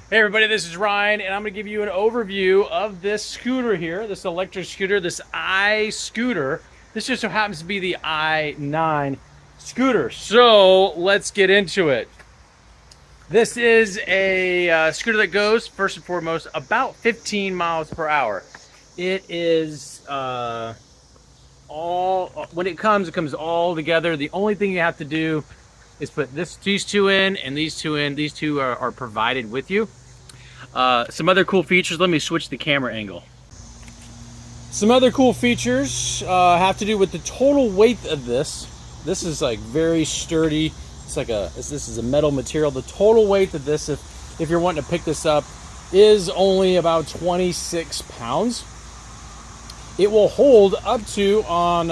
Hey everybody, this is Ryan, and I'm going to give you an overview of this scooter here, this electric scooter, this scooter. This just so happens to be the i9 scooter. So let's get into it. This is a scooter that goes, first and foremost, about 15 miles per hour. It is when it comes all together. The only thing you have to do is put these two in and these two in. These two are provided with you. Some other cool features, let me switch the camera angle. Some other cool features have to do with the total weight of this. This is like very sturdy. It's like this is a metal material. The total weight of this, if you're wanting to pick this up, is only about 26 pounds. It will hold up to, on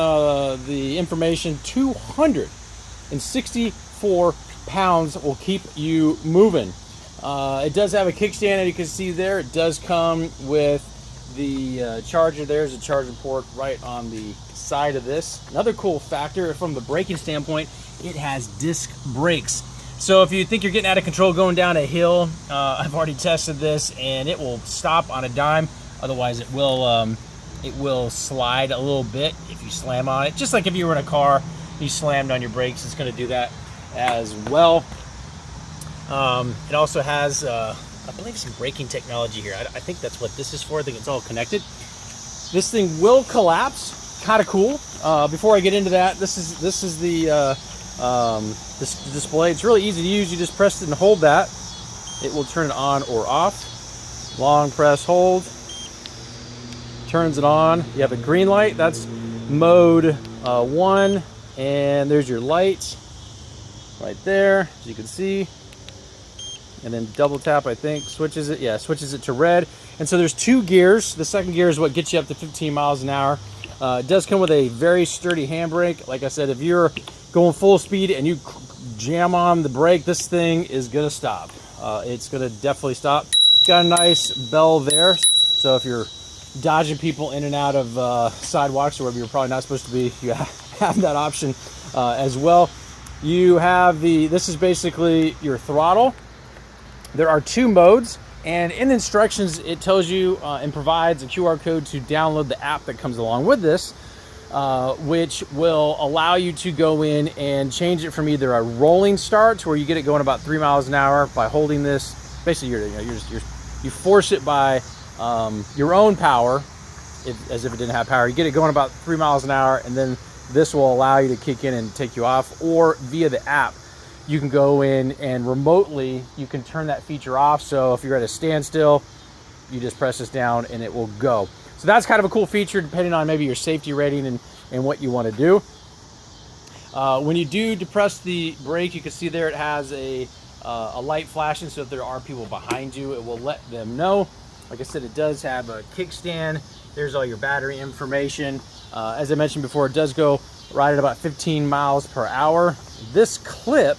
the information, 264 pounds will keep you moving. It does have a kickstand, as you can see there. It does come with the charger. There's a charging port right on the side of this. Another cool factor from the braking standpoint, it has disc brakes. So if you think you're getting out of control going down a hill, I've already tested this and it will stop on a dime. Otherwise it will slide a little bit if you slam on it. Just like if you were in a car, you slammed on your brakes, it's going to do that as well. It also has, I believe, some braking technology here. I think that's what this is for. I think it's all connected. This thing will collapse. Kind of cool. Before I get into that, this is the this display. It's really easy to use. You just press it and hold that. It will turn it on or off. Long press, hold. Turns it on. You have a green light. That's mode 1, and there's your light right there, as you can see. And then double tap, I think, switches it. Yeah, switches it to red. And so there's 2 gears. The second gear is what gets you up to 15 miles an hour. It does come with a very sturdy handbrake. Like I said, if you're going full speed and you jam on the brake, this thing is gonna stop. It's gonna definitely stop. Got a nice bell there. So if you're dodging people in and out of sidewalks or wherever you're probably not supposed to be, you have that option as well. You have this is basically your throttle. There are 2 modes, and in the instructions it tells you and provides a QR code to download the app that comes along with this, which will allow you to go in and change it from either a rolling start to where you get it going about 3 miles an hour by holding this. Basically, you force it by your own power, as if it didn't have power. You get it going about 3 miles an hour, and then this will allow you to kick in and take you off, or via the app. You can go in and remotely, you can turn that feature off. So if you're at a standstill, you just press this down and it will go. So that's kind of a cool feature depending on maybe your safety rating and what you want to do. When you do depress the brake, you can see there it has a light flashing. So if there are people behind you, it will let them know. Like I said, it does have a kickstand. There's all your battery information. As I mentioned before, it does go right at about 15 miles per hour. This clip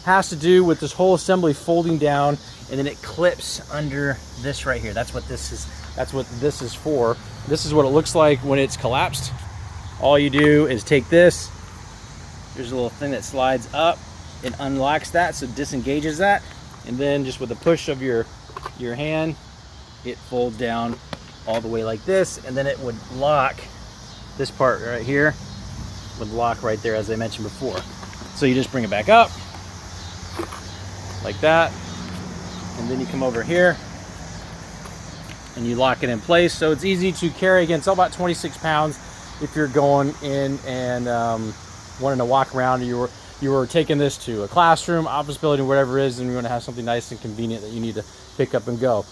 has to do with this whole assembly folding down, and then it clips under this right here. That's what this is. That's what this is for. This is what it looks like when it's collapsed. All you do is take this. There's a little thing that slides up. It unlocks that, so it disengages that, and then just with a push of your hand, it folds down all the way like this, and then it would lock. This part right here would lock right there, as I mentioned before. So you just bring it back up like that, and then you come over here and you lock it in place. So it's easy to carry. Again, it's all about 26 pounds if you're going in and wanting to walk around. You were taking this to a classroom, office building, whatever it is, and you want to have something nice and convenient that you need to pick up and go.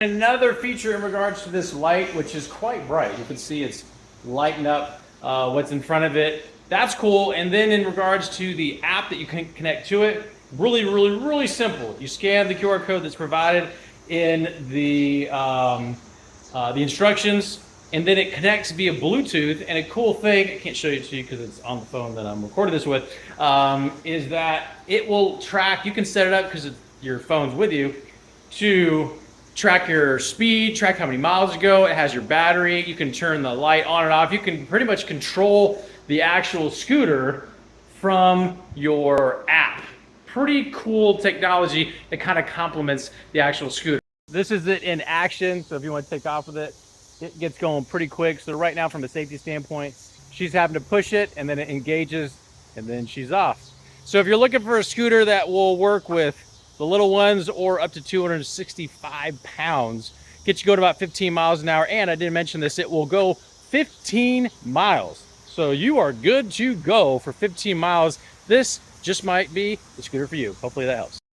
Another feature in regards to this light, which is quite bright. You can see it's lighting up what's in front of it. That's cool. And then in regards to the app that you can connect to it, really simple. You scan the QR code that's provided in the instructions, and then it connects via Bluetooth. And a cool thing, I can't show it to you because it's on the phone that I'm recording this with, is that it will track. You can set it up because your phone's with you to track your speed, track how many miles you go. It has your battery. You can turn the light on and off. You can pretty much control the actual scooter from your app. Pretty cool technology that kind of complements the actual scooter. This is it in action. So if you want to take off with it, it gets going pretty quick. So right now, from a safety standpoint, she's having to push it and then it engages and then she's off. So if you're looking for a scooter that will work with the little ones or up to 265 pounds, get you going about 15 miles an hour. And I didn't mention this, it will go 15 miles. So you are good to go for 15 miles. This just might be the scooter for you. Hopefully that helps.